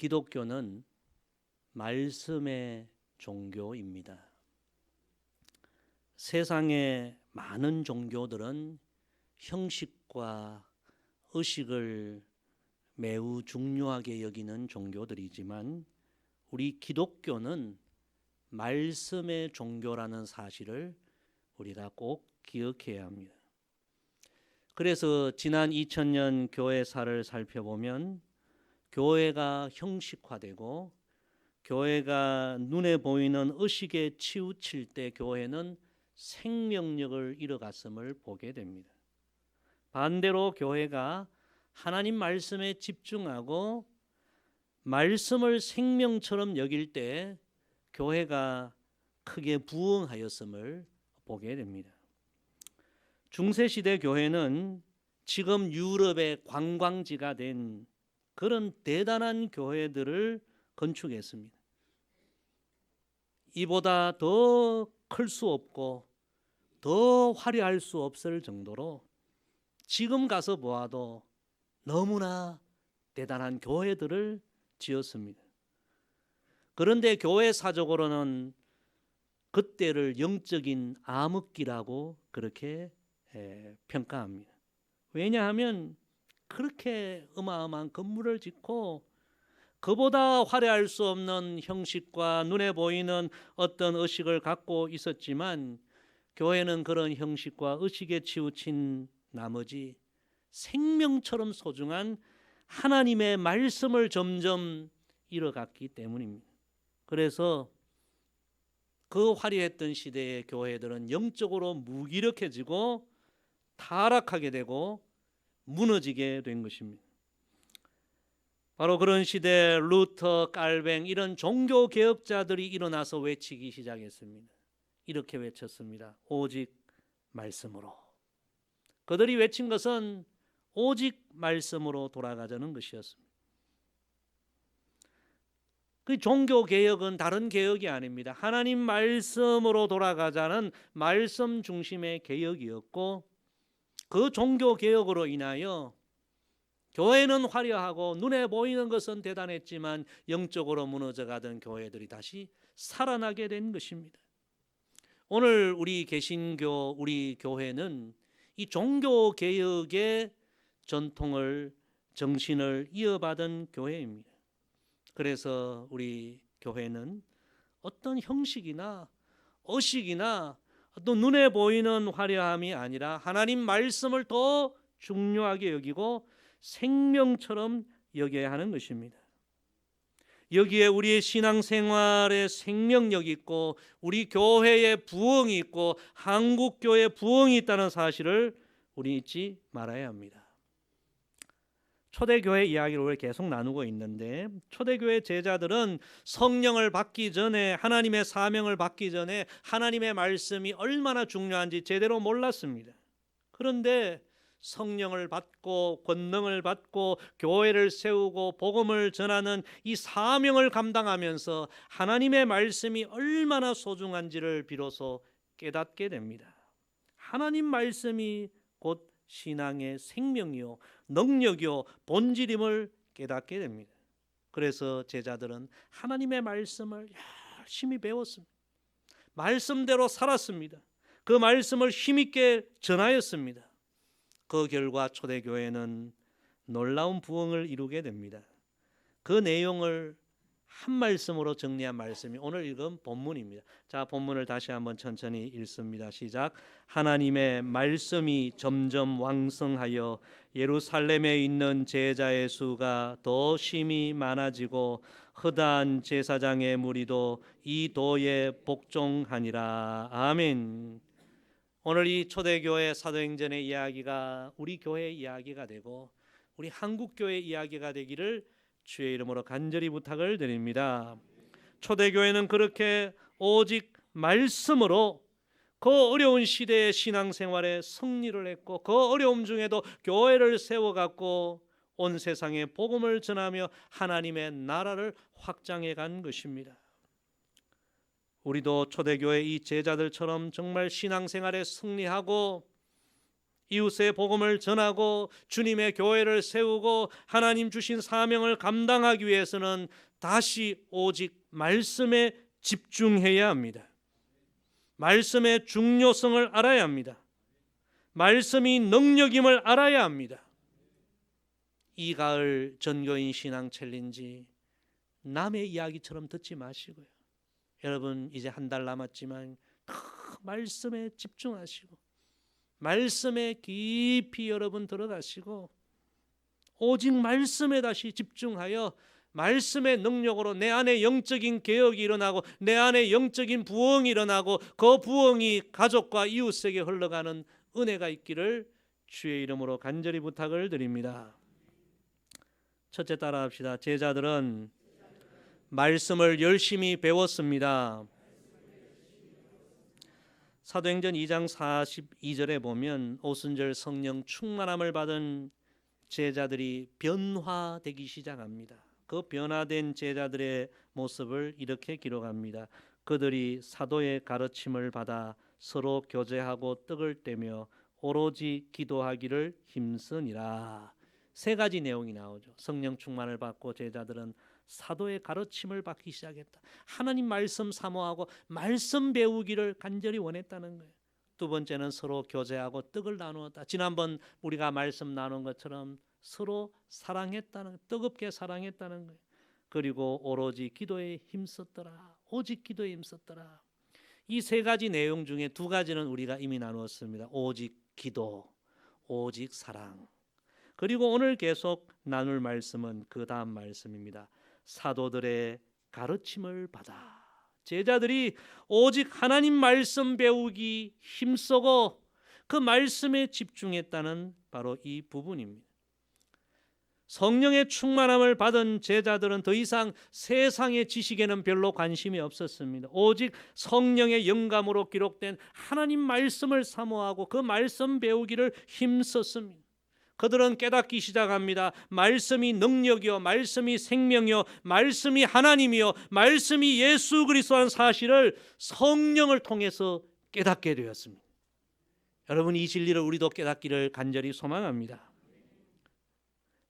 기독교는 말씀의 종교입니다. 세상의 많은 종교들은 형식과 의식을 매우 중요하게 여기는 종교들이지만 우리 기독교는 말씀의 종교라는 사실을 우리가 꼭 기억해야 합니다. 그래서 지난 2000년 교회사를 살펴보면 교회가 형식화되고 교회가 눈에 보이는 의식에 치우칠 때 교회는 생명력을 잃어갔음을 보게 됩니다. 반대로 교회가 하나님 말씀에 집중하고 말씀을 생명처럼 여길 때 교회가 크게 부흥하였음을 보게 됩니다. 중세시대 교회는 지금 유럽의 관광지가 된 그런 대단한 교회들을 건축했습니다. 이보다 더 클 수 없고 더 화려할 수 없을 정도로 지금 가서 보아도 너무나 대단한 교회들을 지었습니다. 그런데 교회사적으로는 그때를 영적인 암흑기라고 그렇게 평가합니다. 왜냐하면 그렇게 어마어마한 건물을 짓고 그보다 화려할 수 없는 형식과 눈에 보이는 어떤 의식을 갖고 있었지만 교회는 그런 형식과 의식에 치우친 나머지 생명처럼 소중한 하나님의 말씀을 점점 잃어갔기 때문입니다. 그래서 그 화려했던 시대의 교회들은 영적으로 무기력해지고 타락하게 되고 무너지게 된 것입니다. 바로 그런 시대에 루터, 깔뱅 이런 종교 개혁자들이 일어나서 외치기 시작했습니다. 이렇게 외쳤습니다. 오직 말씀으로. 그들이 외친 것은 오직 말씀으로 돌아가자는 것이었습니다. 그 종교 개혁은 다른 개혁이 아닙니다. 하나님 말씀으로 돌아가자는 말씀 중심의 개혁이었고 그 종교 개혁으로 인하여 교회는 화려하고 눈에 보이는 것은 대단했지만 영적으로 무너져가던 교회들이 다시 살아나게 된 것입니다. 오늘 우리 개신교, 우리 교회는 이 종교 개혁의 전통을, 정신을 이어받은 교회입니다. 그래서 우리 교회는 어떤 형식이나 의식이나 또 눈에 보이는 화려함이 아니라 하나님 말씀을 더 중요하게 여기고 생명처럼 여겨야 하는 것입니다. 여기에 우리의 신앙생활의 생명력이 있고 우리 교회의 부흥이 있고 한국교회의 부흥이 있다는 사실을 우리 잊지 말아야 합니다. 초대교회 이야기를 우리 계속 나누고 있는데 초대교회 제자들은 성령을 받기 전에 하나님의 사명을 받기 전에 하나님의 말씀이 얼마나 중요한지 제대로 몰랐습니다. 그런데 성령을 받고 권능을 받고 교회를 세우고 복음을 전하는 이 사명을 감당하면서 하나님의 말씀이 얼마나 소중한지를 비로소 깨닫게 됩니다. 하나님 말씀이 곧 신앙의 생명이요 능력이요 본질임을 깨닫게 됩니다. 그래서 제자들은 하나님의 말씀을 열심히 배웠습니다. 말씀대로 살았습니다. 그 말씀을 힘있게 전하였습니다. 그 결과 초대교회는 놀라운 부흥을 이루게 됩니다. 그 내용을 한 말씀으로 정리한 말씀이 오늘 읽은 본문입니다. 자, 본문을 다시 한번 천천히 읽습니다. 시작. 하나님의 말씀이 점점 왕성하여 예루살렘에 있는 제자의 수가 더 심히 많아지고 허다한 제사장의 무리도 이 도에 복종하니라. 아멘. 오늘 이 초대교회 사도행전의 이야기가 우리 교회의 이야기가 되고 우리 한국교회의 이야기가 되기를 주의 이름으로 간절히 부탁을 드립니다. 초대교회는 그렇게 오직 말씀으로 그 어려운 시대의 신앙생활에 승리를 했고 그 어려움 중에도 교회를 세워갖고 온 세상에 복음을 전하며 하나님의 나라를 확장해 간 것입니다. 우리도 초대교회 이 제자들처럼 정말 신앙생활에 승리하고 이웃의 복음을 전하고 주님의 교회를 세우고 하나님 주신 사명을 감당하기 위해서는 다시 오직 말씀에 집중해야 합니다. 말씀의 중요성을 알아야 합니다. 말씀이 능력임을 알아야 합니다. 이 가을 전교인 신앙 챌린지 남의 이야기처럼 듣지 마시고요. 여러분 이제 한 달 남았지만 말씀에 집중하시고 말씀에 깊이 여러분 들어가시고 오직 말씀에 다시 집중하여 말씀의 능력으로 내 안에 영적인 개혁이 일어나고 내 안에 영적인 부흥이 일어나고 그 부흥이 가족과 이웃에게 흘러가는 은혜가 있기를 주의 이름으로 간절히 부탁을 드립니다. 첫째 따라합시다. 제자들은 말씀을 열심히 배웠습니다. 사도행전 2장 42절에 보면 오순절 성령 충만함을 받은 제자들이 변화되기 시작합니다. 그 변화된 제자들의 모습을 이렇게 기록합니다. 그들이 사도의 가르침을 받아 서로 교제하고 떡을 떼며 오로지 기도하기를 힘쓰니라. 세 가지 내용이 나오죠. 성령 충만을 받고 제자들은 사도의 가르침을 받기 시작했다. 하나님 말씀 사모하고 말씀 배우기를 간절히 원했다는 거예요. 두 번째는 서로 교제하고 떡을 나누었다. 지난번 우리가 말씀 나눈 것처럼 서로 사랑했다는, 뜨겁게 사랑했다는 거예요. 그리고 오로지 기도에 힘썼더라. 오직 기도에 힘썼더라. 이 세 가지 내용 중에 두 가지는 우리가 이미 나누었습니다. 오직 기도, 오직 사랑. 그리고 오늘 계속 나눌 말씀은 그 다음 말씀입니다. 사도들의 가르침을 받아. 제자들이 오직 하나님 말씀 배우기 힘쓰고 그 말씀에 집중했다는 바로 이 부분입니다. 성령의 충만함을 받은 제자들은 더 이상 세상의 지식에는 별로 관심이 없었습니다. 오직 성령의 영감으로 기록된 하나님 말씀을 사모하고 그 말씀 배우기를 힘썼습니다. 그들은 깨닫기 시작합니다. 말씀이 능력이요, 말씀이 생명이요, 말씀이 하나님이요, 말씀이 예수 그리스도라는 사실을 성령을 통해서 깨닫게 되었습니다. 여러분 이 진리를 우리도 깨닫기를 간절히 소망합니다.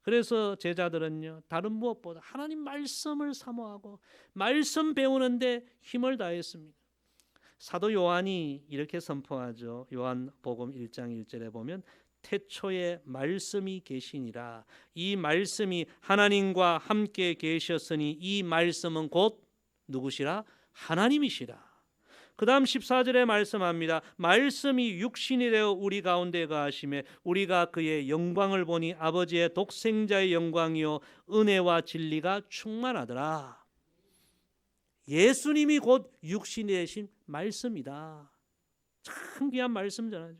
그래서 제자들은요, 다른 무엇보다 하나님 말씀을 사모하고 말씀 배우는데 힘을 다했습니다. 사도 요한이 이렇게 선포하죠. 요한복음 1장 1절에 보면 태초에 말씀이 계시니라. 이 말씀이 하나님과 함께 계셨으니 이 말씀은 곧 누구시라? 하나님이시라. 그 다음 14절에 말씀합니다. 말씀이 육신이 되어 우리 가운데 거하심에 우리가 그의 영광을 보니 아버지의 독생자의 영광이요 은혜와 진리가 충만하더라. 예수님이 곧 육신이 되신 말씀이다. 참 귀한 말씀 전하죠.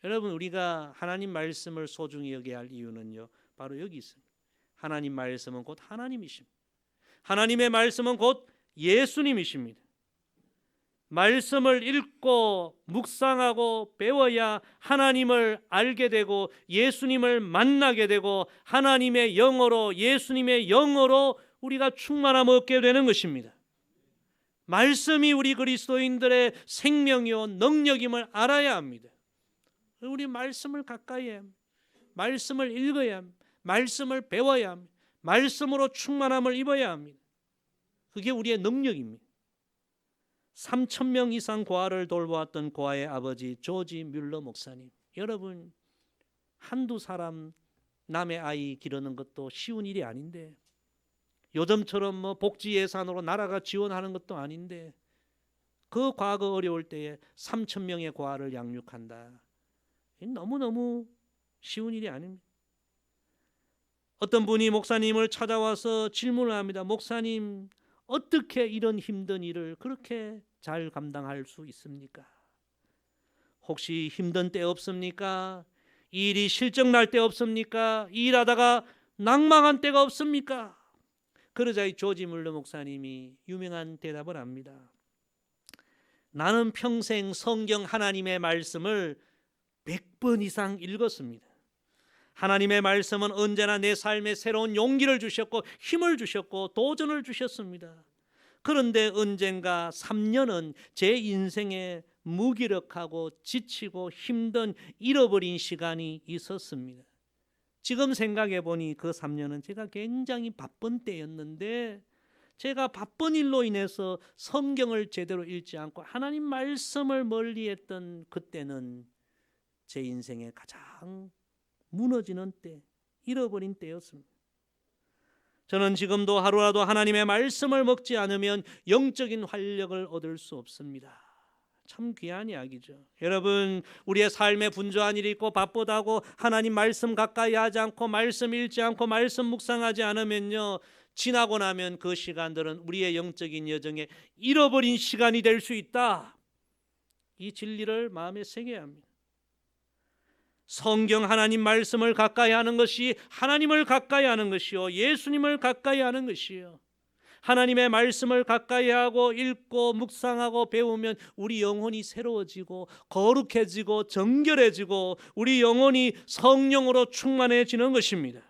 여러분 우리가 하나님 말씀을 소중히 여겨야 할 이유는요, 바로 여기 있습니다. 하나님 말씀은 곧 하나님이십니다. 하나님의 말씀은 곧 예수님이십니다. 말씀을 읽고 묵상하고 배워야 하나님을 알게 되고 예수님을 만나게 되고 하나님의 영으로 예수님의 영으로 우리가 충만함을 얻게 되는 것입니다. 말씀이 우리 그리스도인들의 생명이요 능력임을 알아야 합니다. 우리 말씀을 가까이 해야 합니다. 말씀을 읽어야 합니다. 말씀을 배워야 합니다. 말씀으로 충만함을 입어야 합니다. 그게 우리의 능력입니다. 3,000명 이상 고아를 돌보았던 고아의 아버지 조지 뮬러 목사님, 여러분 한두 사람 남의 아이 기르는 것도 쉬운 일이 아닌데, 요즘처럼 복지 예산으로 나라가 지원하는 것도 아닌데 그 과거 어려울 때에 3,000명의 고아를 양육한다. 너무너무 쉬운 일이 아닙니다. 어떤 분이 목사님을 찾아와서 질문을 합니다. 목사님, 어떻게 이런 힘든 일을 그렇게 잘 감당할 수 있습니까? 혹시 힘든 때 없습니까? 일이 실적날 때 없습니까? 일하다가 낭망한 때가 없습니까? 그러자 이 조지 뮬러 목사님이 유명한 대답을 합니다. 나는 평생 성경 하나님의 말씀을 100번 이상 읽었습니다. 하나님의 말씀은 언제나 내 삶에 새로운 용기를 주셨고 힘을 주셨고 도전을 주셨습니다. 그런데 언젠가 3년은 제 인생의 무기력하고 지치고 힘든 잃어버린 시간이 있었습니다. 지금 생각해 보니 그 3년은 제가 굉장히 바쁜 때였는데, 제가 바쁜 일로 인해서 성경을 제대로 읽지 않고 하나님 말씀을 멀리했던 그때는 제 인생의 가장 무너지는 때, 잃어버린 때였습니다. 저는 지금도 하루라도 하나님의 말씀을 먹지 않으면 영적인 활력을 얻을 수 없습니다. 참 귀한 이야기죠. 여러분, 우리의 삶에 분주한 일이 있고 바쁘다고 하나님 말씀 가까이 하지 않고 말씀 읽지 않고 말씀 묵상하지 않으면요, 지나고 나면 그 시간들은 우리의 영적인 여정에 잃어버린 시간이 될 수 있다. 이 진리를 마음에 새겨야 합니다. 성경 하나님 말씀을 가까이 하는 것이 하나님을 가까이 하는 것이요, 예수님을 가까이 하는 것이요. 하나님의 말씀을 가까이 하고 읽고 묵상하고 배우면 우리 영혼이 새로워지고 거룩해지고 정결해지고 우리 영혼이 성령으로 충만해지는 것입니다.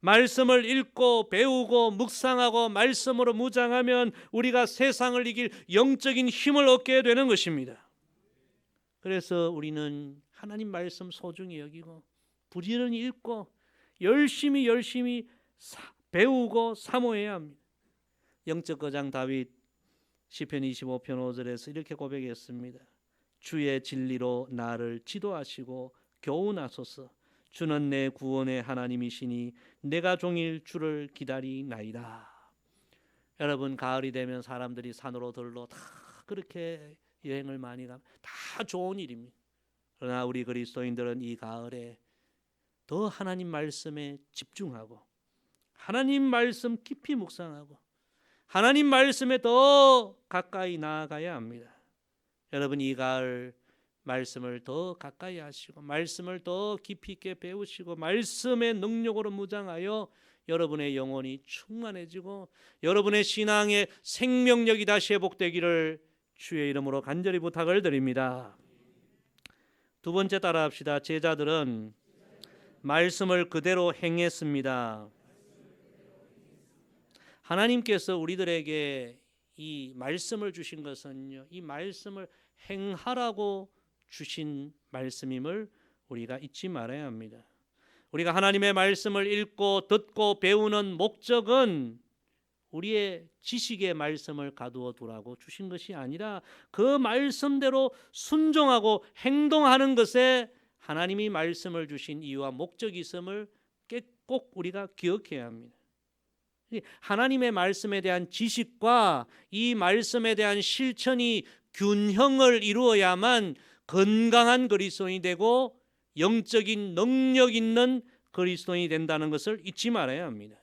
말씀을 읽고 배우고 묵상하고 말씀으로 무장하면 우리가 세상을 이길 영적인 힘을 얻게 되는 것입니다. 그래서 우리는 하나님 말씀 소중히 여기고 부지런히 읽고 열심히 배우고 사모해야 합니다. 영적 거장 다윗 시편 25편 5절에서 이렇게 고백했습니다. 주의 진리로 나를 지도하시고 교훈하소서. 주는 내 구원의 하나님이시니 내가 종일 주를 기다리나이다. 여러분, 가을이 되면 사람들이 산으로 들러 다 그렇게 여행을 많이 가면 다 좋은 일입니다. 그러나 우리 그리스도인들은 이 가을에 더 하나님 말씀에 집중하고 하나님 말씀 깊이 묵상하고 하나님 말씀에 더 가까이 나아가야 합니다. 여러분, 이 가을 말씀을 더 가까이 하시고 말씀을 더 깊이 있게 배우시고 말씀의 능력으로 무장하여 여러분의 영혼이 충만해지고 여러분의 신앙의 생명력이 다시 회복되기를 주의 이름으로 간절히 부탁을 드립니다. 두 번째 따라합시다. 제자들은 말씀을 그대로 행했습니다. 하나님께서 우리들에게 이 말씀을 주신 것은요, 이 말씀을 행하라고 주신 말씀임을 우리가 잊지 말아야 합니다. 우리가 하나님의 말씀을 읽고 듣고 배우는 목적은 우리의 지식의 말씀을 가두어 두라고 주신 것이 아니라 그 말씀대로 순종하고 행동하는 것에 하나님이 말씀을 주신 이유와 목적이 있음을 꼭 우리가 기억해야 합니다. 하나님의 말씀에 대한 지식과 이 말씀에 대한 실천이 균형을 이루어야만 건강한 그리스도인이 되고 영적인 능력 있는 그리스도인이 된다는 것을 잊지 말아야 합니다.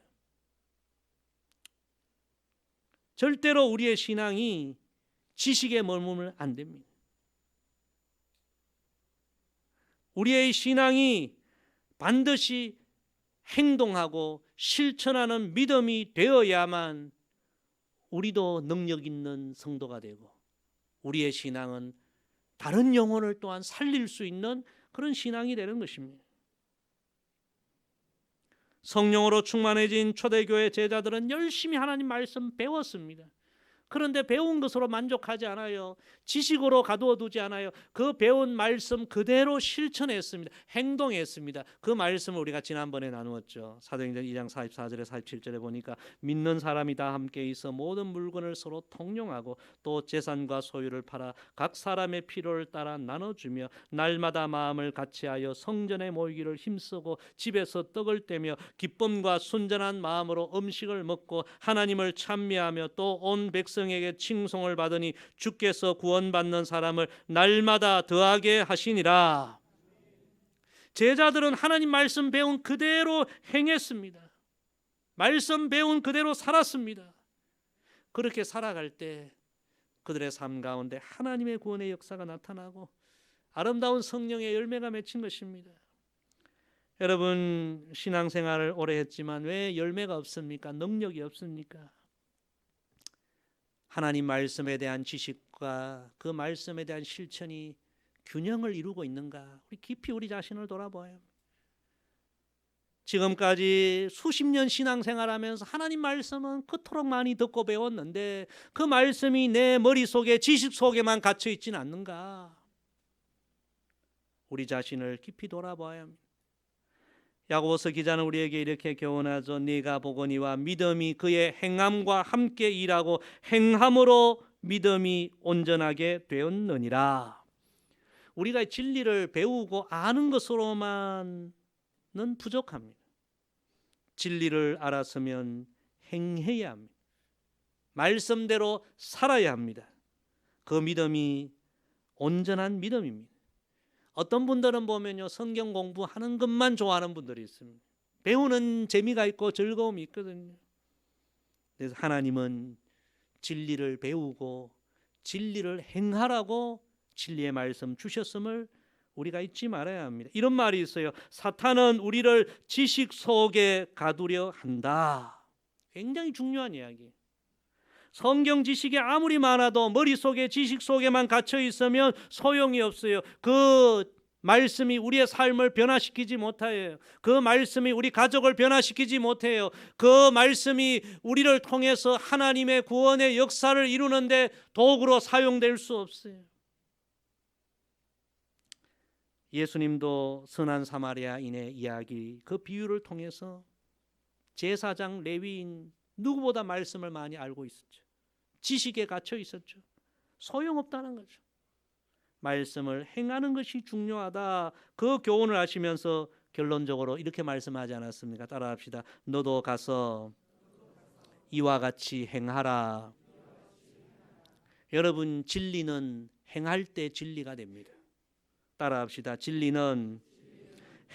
절대로 우리의 신앙이 지식에 머물면 안 됩니다. 우리의 신앙이 반드시 행동하고 실천하는 믿음이 되어야만 우리도 능력 있는 성도가 되고 우리의 신앙은 다른 영혼을 또한 살릴 수 있는 그런 신앙이 되는 것입니다. 성령으로 충만해진 초대교회 제자들은 열심히 하나님 말씀 배웠습니다. 그런데 배운 것으로 만족하지 않아요. 지식으로 가두어 두지 않아요. 그 배운 말씀 그대로 실천했습니다. 행동했습니다. 그 말씀을 우리가 지난번에 나누었죠. 사도행전 2장 44절에 47절에 보니까 믿는 사람이 다 함께 있어 모든 물건을 서로 통용하고 또 재산과 소유를 팔아 각 사람의 필요를 따라 나눠주며 날마다 마음을 같이하여 성전에 모이기를 힘쓰고 집에서 떡을 떼며 기쁨과 순전한 마음으로 음식을 먹고 하나님을 찬미하며 또 온 백성에게 칭송을 받으니 주께서 구원받는 사람을 날마다 더하게 하시니라. 제자들은 하나님 말씀 배운 그대로 행했습니다. 말씀 배운 그대로 살았습니다. 그렇게 살아갈 때 그들의 삶 가운데 하나님의 구원의 역사가 나타나고 아름다운 성령의 열매가 맺힌 것입니다. 여러분, 신앙생활을 오래 했지만 왜 열매가 없습니까? 능력이 없습니까? 하나님 말씀에 대한 지식과 그 말씀에 대한 실천이 균형을 이루고 있는가? 우리 깊이 우리 자신을 돌아봐야 합니다. 지금까지 수십 년 신앙생활하면서 하나님 말씀은 그토록 많이 듣고 배웠는데 그 말씀이 내 머릿속에 지식 속에만 갇혀 있지는 않는가? 우리 자신을 깊이 돌아봐야 합니다. 야고보서 기자는 우리에게 이렇게 교훈하죠. 네가 보거니와 믿음이 그의 행함과 함께 일하고 행함으로 믿음이 온전하게 되었느니라. 우리가 진리를 배우고 아는 것으로만은 부족합니다. 진리를 알았으면 행해야 합니다. 말씀대로 살아야 합니다. 그 믿음이 온전한 믿음입니다. 어떤 분들은 보면요, 성경 공부하는 것만 좋아하는 분들이 있습니다. 배우는 재미가 있고 즐거움이 있거든요. 그래서 하나님은 진리를 배우고 진리를 행하라고 진리의 말씀 주셨음을 우리가 잊지 말아야 합니다. 이런 말이 있어요. 사탄은 우리를 지식 속에 가두려 한다. 굉장히 중요한 이야기. 성경 지식이 아무리 많아도 머릿속에 지식 속에만 갇혀 있으면 소용이 없어요. 그 말씀이 우리의 삶을 변화시키지 못해요. 그 말씀이 우리 가족을 변화시키지 못해요. 그 말씀이 우리를 통해서 하나님의 구원의 역사를 이루는데 도구로 사용될 수 없어요. 예수님도 선한 사마리아인의 이야기, 그 비유를 통해서 제사장 레위인 누구보다 말씀을 많이 알고 있었죠. 지식에 갇혀 있었죠. 소용없다는 거죠. 말씀을 행하는 것이 중요하다. 그 교훈을 하시면서 결론적으로 이렇게 말씀하지 않았습니까? 따라합시다. 너도 가서 이와 같이 행하라. 여러분, 진리는 행할 때 진리가 됩니다. 따라합시다. 진리는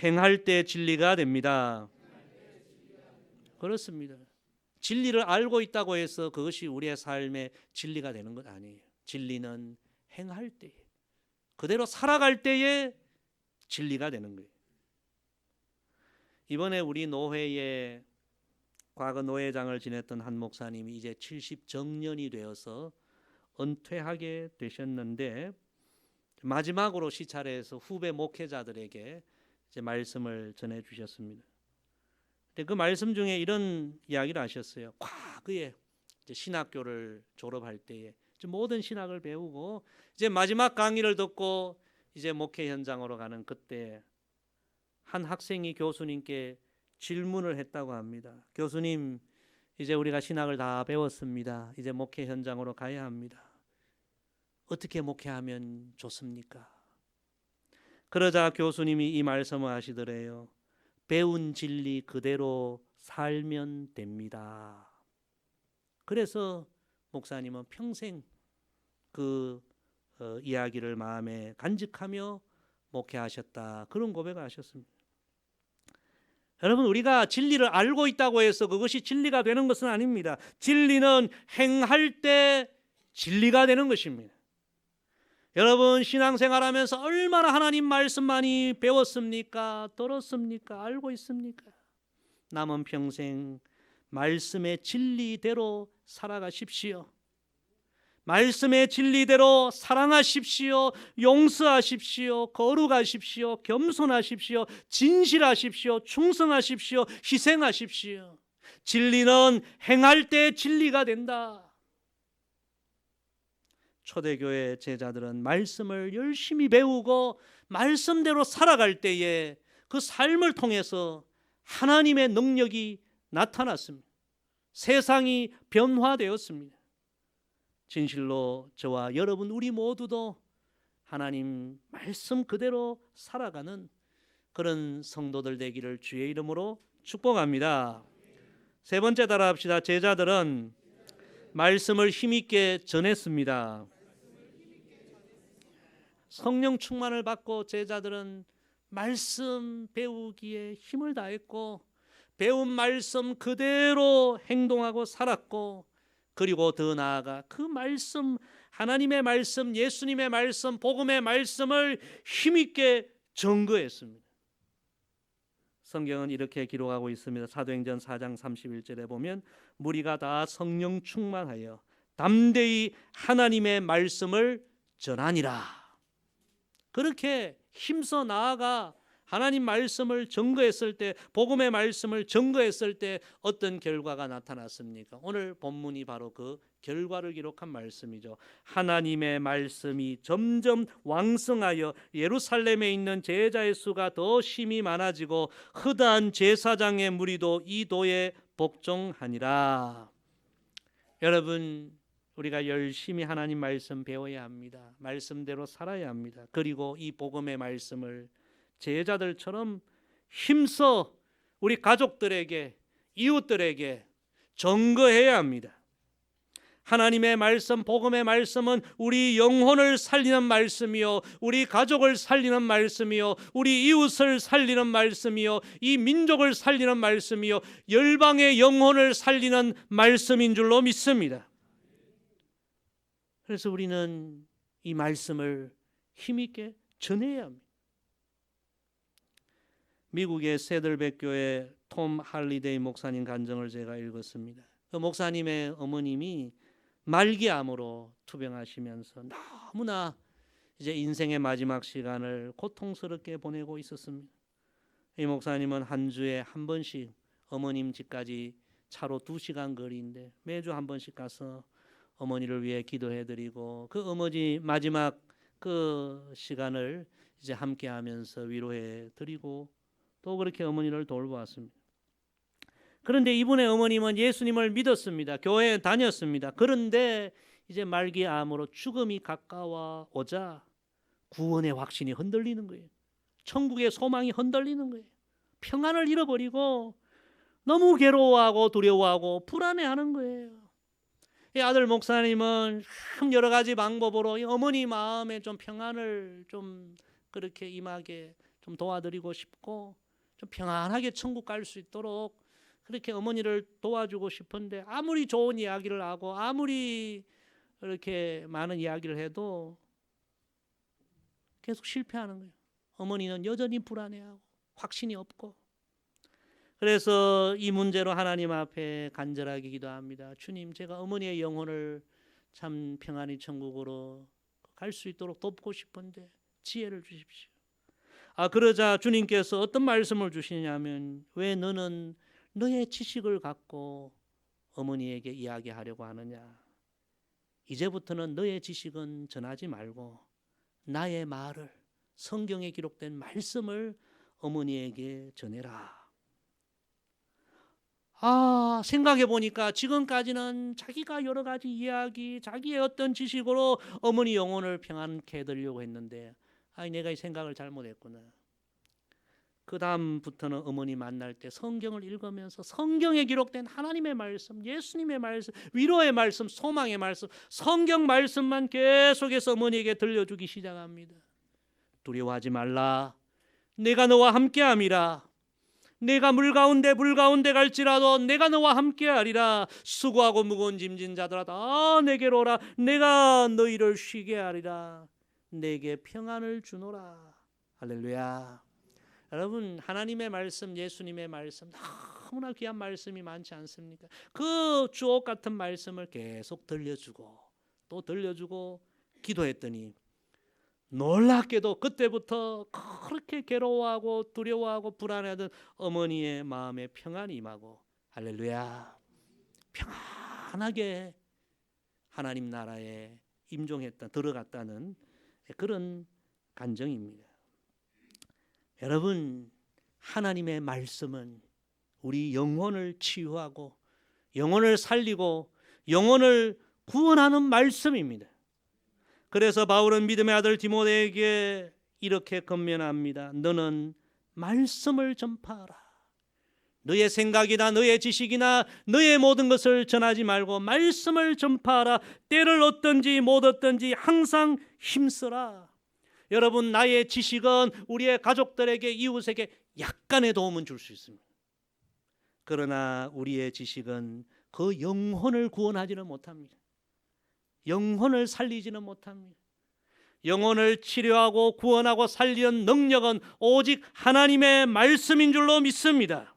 행할 때 진리가 됩니다. 그렇습니다. 진리를 알고 있다고 해서 그것이 우리의 삶의 진리가 되는 것 아니에요. 진리는 행할 때, 그대로 살아갈 때에 진리가 되는 거예요. 이번에 우리 노회에 과거 노회장을 지냈던 한 목사님이 이제 70 정년이 되어서 은퇴하게 되셨는데 마지막으로 시찰에서 후배 목회자들에게 이제 말씀을 전해 주셨습니다. 그 말씀 중에 이런 이야기를 하셨어요. 과거에 이제 신학교를 졸업할 때에 모든 신학을 배우고 이제 마지막 강의를 듣고 이제 목회 현장으로 가는 그때 한 학생이 교수님께 질문을 했다고 합니다. 교수님, 이제 우리가 신학을 다 배웠습니다. 이제 목회 현장으로 가야 합니다. 어떻게 목회하면 좋습니까? 그러자 교수님이 이 말씀을 하시더래요. 배운 진리 그대로 살면 됩니다. 그래서 목사님은 평생 그 이야기를 마음에 간직하며 목회하셨다. 그런 고백을 하셨습니다. 여러분, 우리가 진리를 알고 있다고 해서 그것이 진리가 되는 것은 아닙니다. 진리는 행할 때 진리가 되는 것입니다. 여러분, 신앙생활하면서 얼마나 하나님 말씀 많이 배웠습니까? 들었습니까? 알고 있습니까? 남은 평생 말씀의 진리대로 살아가십시오. 말씀의 진리대로 사랑하십시오. 용서하십시오. 거룩하십시오. 겸손하십시오. 진실하십시오. 충성하십시오. 희생하십시오. 진리는 행할 때 진리가 된다. 초대교회 제자들은 말씀을 열심히 배우고 말씀대로 살아갈 때에 그 삶을 통해서 하나님의 능력이 나타났습니다. 세상이 변화되었습니다. 진실로 저와 여러분 우리 모두도 하나님 말씀 그대로 살아가는 그런 성도들 되기를 주의 이름으로 축복합니다. 세 번째 따라합시다. 제자들은 말씀을 힘있게 전했습니다. 성령 충만을 받고 제자들은 말씀 배우기에 힘을 다했고 배운 말씀 그대로 행동하고 살았고, 그리고 더 나아가 그 말씀, 하나님의 말씀, 예수님의 말씀, 복음의 말씀을 힘있게 증거했습니다. 성경은 이렇게 기록하고 있습니다. 사도행전 4장 31절에 보면 무리가 다 성령 충만하여 담대히 하나님의 말씀을 전하니라. 그렇게 힘써 나아가 하나님 말씀을 증거했을 때, 복음의 말씀을 증거했을 때 어떤 결과가 나타났습니까? 오늘 본문이 바로 그 결과를 기록한 말씀이죠. 하나님의 말씀이 점점 왕성하여 예루살렘에 있는 제자의 수가 더 심히 많아지고 허다한 제사장의 무리도 이 도에 복종하니라. 여러분, 우리가 열심히 하나님 말씀 배워야 합니다. 말씀대로 살아야 합니다. 그리고 이 복음의 말씀을 제자들처럼 힘써 우리 가족들에게, 이웃들에게 전거해야 합니다. 하나님의 말씀, 복음의 말씀은 우리 영혼을 살리는 말씀이요, 우리 가족을 살리는 말씀이요, 우리 이웃을 살리는 말씀이요, 이 민족을 살리는 말씀이요, 열방의 영혼을 살리는 말씀인 줄로 믿습니다. 그래서 우리는 이 말씀을 힘있게 전해야 합니다. 미국의 세들백 교회 톰 할리데이 목사님 간증을 제가 읽었습니다. 그 목사님의 어머님이 말기암으로 투병하시면서 너무나 이제 인생의 마지막 시간을 고통스럽게 보내고 있었습니다. 이 목사님은 한 주에 한 번씩 어머님 집까지 차로 2시간 거리인데 매주 한 번씩 가서 어머니를 위해 기도해드리고 그 어머니 마지막 그 시간을 이제 함께하면서 위로해드리고 또 그렇게 어머니를 돌보았습니다. 그런데 이분의 어머님은 예수님을 믿었습니다. 교회에 다녔습니다. 그런데 이제 말기암으로 죽음이 가까워오자 구원의 확신이 흔들리는 거예요. 천국의 소망이 흔들리는 거예요. 평안을 잃어버리고 너무 괴로워하고 두려워하고 불안해하는 거예요. 이 아들 목사님은 참 여러 가지 방법으로 이 어머니 마음에 좀 평안을 좀 그렇게 임하게 좀 도와드리고 싶고 좀 평안하게 천국 갈 수 있도록 그렇게 어머니를 도와주고 싶은데 아무리 좋은 이야기를 하고 아무리 이렇게 많은 이야기를 해도 계속 실패하는 거예요. 어머니는 여전히 불안해하고 확신이 없고. 그래서 이 문제로 하나님 앞에 간절하게 기도합니다. 주님, 제가 어머니의 영혼을 참 평안히 천국으로 갈 수 있도록 돕고 싶은데 지혜를 주십시오. 그러자 주님께서 어떤 말씀을 주시냐면 왜 너는 너의 지식을 갖고 어머니에게 이야기하려고 하느냐. 이제부터는 너의 지식은 전하지 말고 나의 말을, 성경에 기록된 말씀을 어머니에게 전해라. 생각해 보니까 지금까지는 자기가 여러 가지 이야기, 자기의 어떤 지식으로 어머니 영혼을 평안케 해드리려고 했는데 내가 이 생각을 잘못했구나. 그 다음부터는 어머니 만날 때 성경을 읽으면서 성경에 기록된 하나님의 말씀, 예수님의 말씀, 위로의 말씀, 소망의 말씀, 성경 말씀만 계속해서 어머니에게 들려주기 시작합니다. 두려워하지 말라. 내가 너와 함께함이라. 내가 물 가운데 갈지라도 내가 너와 함께하리라. 수고하고 무거운 짐진 자들아 다 내게로 오라. 내가 너희를 쉬게 하리라. 내게 평안을 주노라. 할렐루야. 여러분, 하나님의 말씀, 예수님의 말씀 너무나 귀한 말씀이 많지 않습니까? 그 주옥 같은 말씀을 계속 들려주고 또 들려주고 기도했더니 놀랍게도 그때부터 그렇게 괴로워하고 두려워하고 불안해하던 어머니의 마음에 평안이 임하고 할렐루야, 평안하게 하나님 나라에 임종했다, 들어갔다는 그런 간증입니다. 여러분, 하나님의 말씀은 우리 영혼을 치유하고 영혼을 살리고 영혼을 구원하는 말씀입니다. 그래서 바울은 믿음의 아들 디모데에게 이렇게 권면합니다. 너는 말씀을 전파하라. 너의 생각이나 너의 지식이나 너의 모든 것을 전하지 말고 말씀을 전파하라. 때를 얻든지 못 얻든지 항상 힘쓰라. 여러분, 나의 지식은 우리의 가족들에게, 이웃에게 약간의 도움은 줄 수 있습니다. 그러나 우리의 지식은 그 영혼을 구원하지는 못합니다. 영혼을 살리지는 못합니다. 영혼을 치료하고 구원하고 살리는 능력은 오직 하나님의 말씀인 줄로 믿습니다.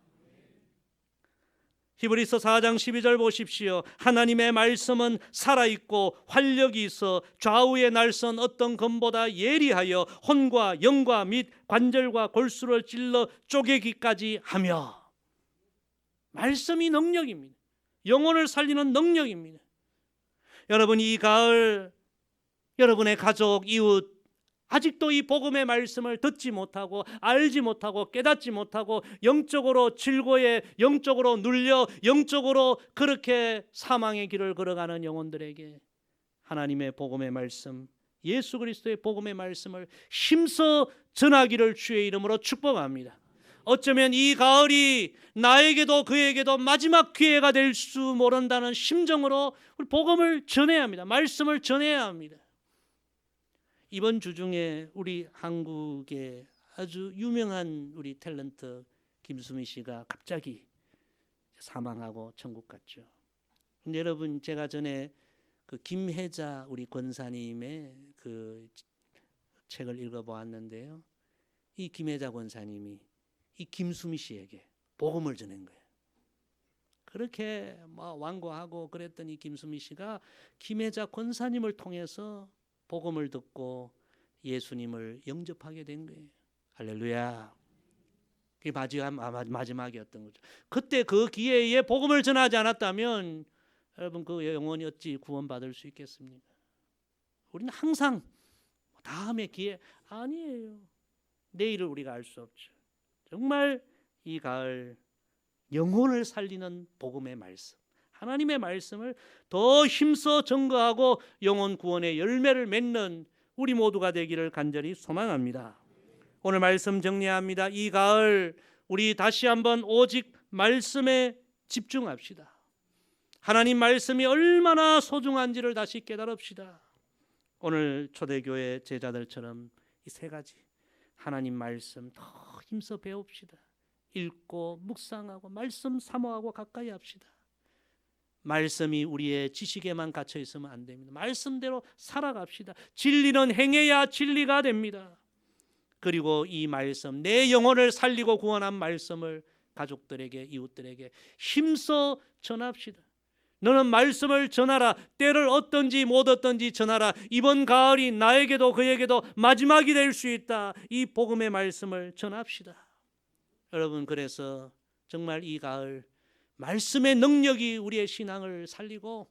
히브리서 4장 12절 보십시오. 하나님의 말씀은 살아있고 활력이 있어 좌우에 날선 어떤 검보다 예리하여 혼과 영과 및 관절과 골수를 찔러 쪼개기까지 하며. 말씀이 능력입니다. 영혼을 살리는 능력입니다. 여러분, 이 가을 여러분의 가족, 이웃 아직도 이 복음의 말씀을 듣지 못하고 알지 못하고 깨닫지 못하고 영적으로 질고해, 영적으로 눌려, 영적으로 그렇게 사망의 길을 걸어가는 영혼들에게 하나님의 복음의 말씀, 예수 그리스도의 복음의 말씀을 힘써 전하기를 주의 이름으로 축복합니다. 어쩌면 이 가을이 나에게도 그에게도 마지막 기회가 될 수 모른다는 심정으로 우리 복음을 전해야 합니다. 말씀을 전해야 합니다. 이번 주 중에 우리 한국의 아주 유명한 우리 탤런트 김수미 씨가 갑자기 사망하고 천국 갔죠. 근데 여러분, 제가 전에 그 김혜자 우리 권사님의 그 책을 읽어보았는데요. 이 김혜자 권사님이 이 김수미 씨에게 복음을 전한 거예요. 그렇게 완고하고 그랬더니 김수미 씨가 김혜자 권사님을 통해서 복음을 듣고 예수님을 영접하게 된 거예요. 할렐루야. 그게 마지막이었던 거죠. 그때 그 기회에 복음을 전하지 않았다면 여러분, 그 영혼이 어찌 구원받을 수 있겠습니까? 우리는 항상 다음에 기회 아니에요. 내일을 우리가 알 수 없죠. 정말 이 가을 영혼을 살리는 복음의 말씀, 하나님의 말씀을 더 힘써 전거하고 영혼 구원의 열매를 맺는 우리 모두가 되기를 간절히 소망합니다. 오늘 말씀 정리합니다. 이 가을 우리 다시 한번 오직 말씀에 집중합시다. 하나님 말씀이 얼마나 소중한지를 다시 깨달읍시다. 오늘 초대교회 제자들처럼 이 세 가지 하나님 말씀 더 힘써 배웁시다. 읽고 묵상하고 말씀 사모하고 가까이 합시다. 말씀이 우리의 지식에만 갇혀 있으면 안 됩니다. 말씀대로 살아갑시다. 진리는 행해야 진리가 됩니다. 그리고 이 말씀, 내 영혼을 살리고 구원한 말씀을 가족들에게, 이웃들에게 힘써 전합시다. 너는 말씀을 전하라. 때를 얻든지 못 얻든지 전하라. 이번 가을이 나에게도 그에게도 마지막이 될 수 있다. 이 복음의 말씀을 전합시다. 여러분, 그래서 정말 이 가을 말씀의 능력이 우리의 신앙을 살리고,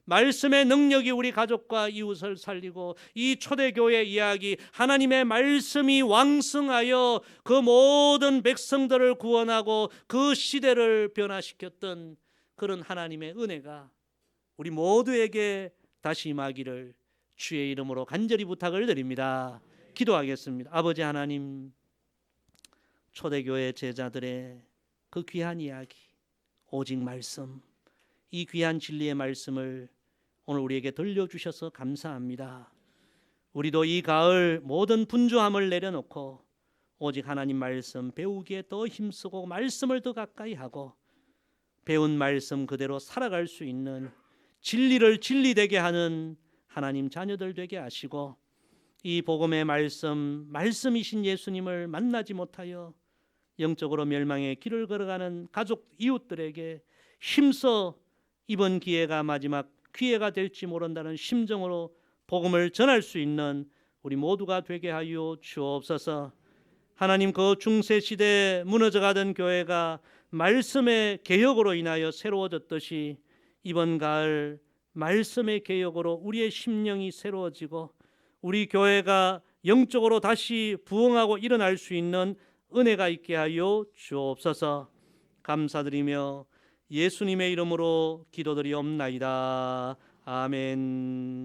말씀의 능력이 우리 가족과 이웃을 살리고, 이 초대교회 이야기 하나님의 말씀이 왕성하여 그 모든 백성들을 구원하고 그 시대를 변화시켰던 그런 하나님의 은혜가 우리 모두에게 다시 임하기를 주의 이름으로 간절히 부탁을 드립니다. 기도하겠습니다. 아버지 하나님, 초대교회 제자들의 그 귀한 이야기, 오직 말씀, 이 귀한 진리의 말씀을 오늘 우리에게 들려주셔서 감사합니다. 우리도 이 가을 모든 분주함을 내려놓고 오직 하나님 말씀 배우기에 더 힘쓰고 말씀을 더 가까이 하고 배운 말씀 그대로 살아갈 수 있는, 진리를 진리되게 하는 하나님 자녀들 되게 하시고, 이 복음의 말씀이신 예수님을 만나지 못하여 영적으로 멸망의 길을 걸어가는 가족 이웃들에게 힘써 이번 기회가 마지막 기회가 될지 모른다는 심정으로 복음을 전할 수 있는 우리 모두가 되게 하여 주옵소서. 하나님, 그 중세시대에 무너져가던 교회가 말씀의 개혁으로 인하여 새로워졌듯이 이번 가을 말씀의 개혁으로 우리의 심령이 새로워지고 우리 교회가 영적으로 다시 부흥하고 일어날 수 있는 은혜가 있게 하여 주옵소서. 감사드리며 예수님의 이름으로 기도드리옵나이다. 아멘.